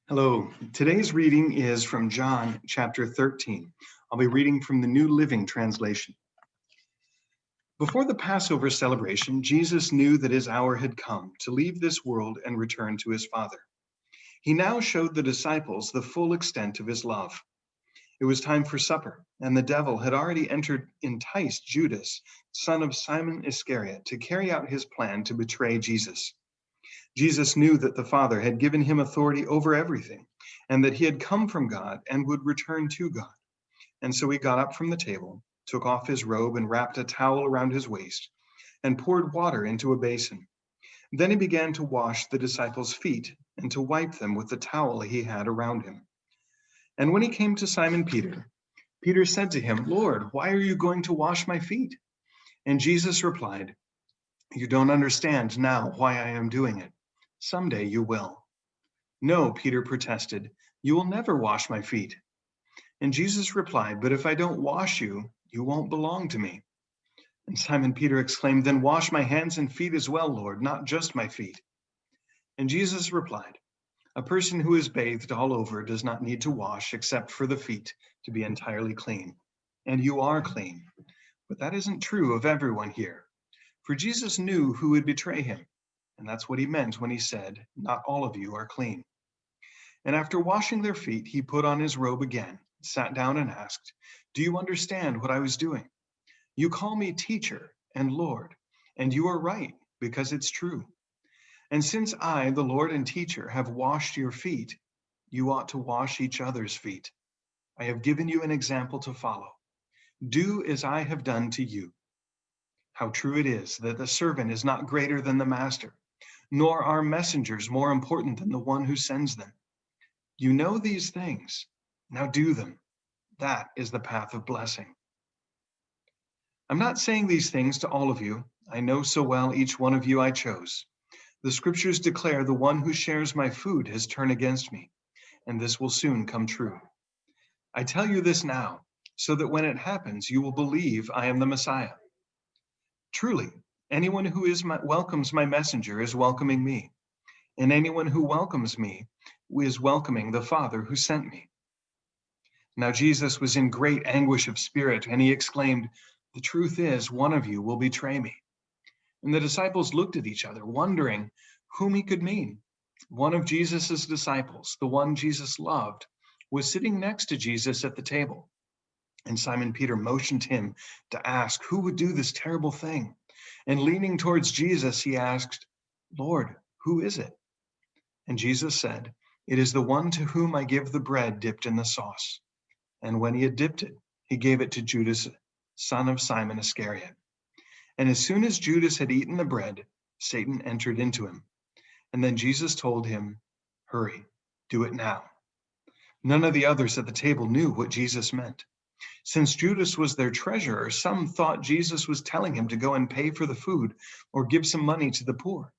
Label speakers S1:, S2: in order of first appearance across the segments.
S1: Hello. Today's reading is from John chapter 13. I'll be reading from the New Living Translation. Before the Passover celebration, Jesus knew that his hour had come to leave this world and return to his Father. He now showed the disciples the full extent of his love. It was time for supper, and the devil had already enticed Judas, son of Simon Iscariot, to carry out his plan to betray Jesus. Jesus knew that the Father had given him authority over everything, and that he had come from God and would return to God. And so he got up from the table, took off his robe and wrapped a towel around his waist, and poured water into a basin. Then he began to wash the disciples' feet and to wipe them with the towel he had around him. And when he came to Simon Peter, Peter said to him, "Lord, why are you going to wash my feet?" And Jesus replied, "You don't understand now why I am doing it. Someday you will." "No," Peter protested, "you will never wash my feet." And Jesus replied, "But if I don't wash you, you won't belong to me." And Simon Peter exclaimed, "Then wash my hands and feet as well, Lord, not just my feet." And Jesus replied, "A person who is bathed all over does not need to wash except for the feet to be entirely clean. And you are clean." But that isn't true of everyone here. For Jesus knew who would betray him. And that's what he meant when he said, "Not all of you are clean." And after washing their feet, he put on his robe again, sat down and asked, "Do you understand what I was doing? You call me teacher and Lord, and you are right, because it's true. And since I, the Lord and teacher, have washed your feet, you ought to wash each other's feet. I have given you an example to follow. Do as I have done to you." How true it is that the servant is not greater than the master, nor are messengers more important than the one who sends them. You know these things. Now do them. That is the path of blessing. I'm not saying these things to all of you. I know so well each one of you I chose. The scriptures declare the one who shares my food has turned against me, and this will soon come true. I tell you this now, so that when it happens, you will believe I am the Messiah. Truly, anyone who welcomes my messenger is welcoming me, and anyone who welcomes me is welcoming the Father who sent me. Now Jesus was in great anguish of spirit, and he exclaimed, "The truth is, one of you will betray me." And the disciples looked at each other, wondering whom he could mean. One of Jesus's disciples, the one Jesus loved, was sitting next to Jesus at the table. And Simon Peter motioned him to ask who would do this terrible thing. And leaning towards Jesus, he asked, "Lord, who is it?" And Jesus said, "It is the one to whom I give the bread dipped in the sauce." And when he had dipped it, he gave it to Judas, son of Simon Iscariot. And as soon as Judas had eaten the bread, Satan entered into him. And then Jesus told him, "Hurry, do it now." None of the others at the table knew what Jesus meant. Since Judas was their treasurer, some thought Jesus was telling him to go and pay for the food or give some money to the poor.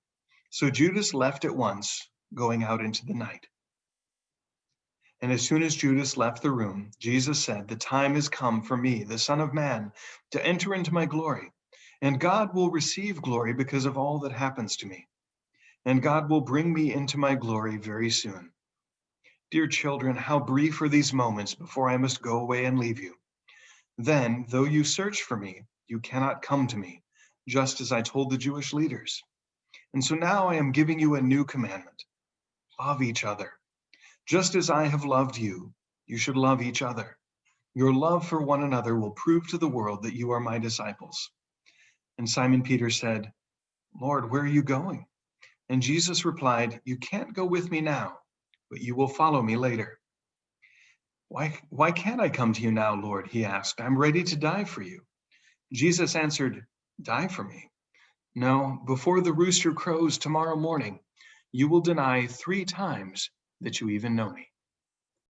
S1: So Judas left at once, going out into the night. And as soon as Judas left the room, Jesus said, "The time has come for me, the Son of Man, to enter into my glory. And God will receive glory because of all that happens to me. And God will bring me into my glory very soon." Dear children, how brief are these moments before I must go away and leave you. Then, though you search for me, you cannot come to me, just as I told the Jewish leaders. And so now I am giving you a new commandment. Love each other. Just as I have loved you, you should love each other. Your love for one another will prove to the world that you are my disciples. And Simon Peter said, "Lord, where are you going?" And Jesus replied, "You can't go with me now, but you will follow me later." Why can't I come to you now, Lord?" he asked. "I'm ready to die for you." Jesus answered, "Die for me? No, before the rooster crows tomorrow morning, you will deny 3 times that you even know me."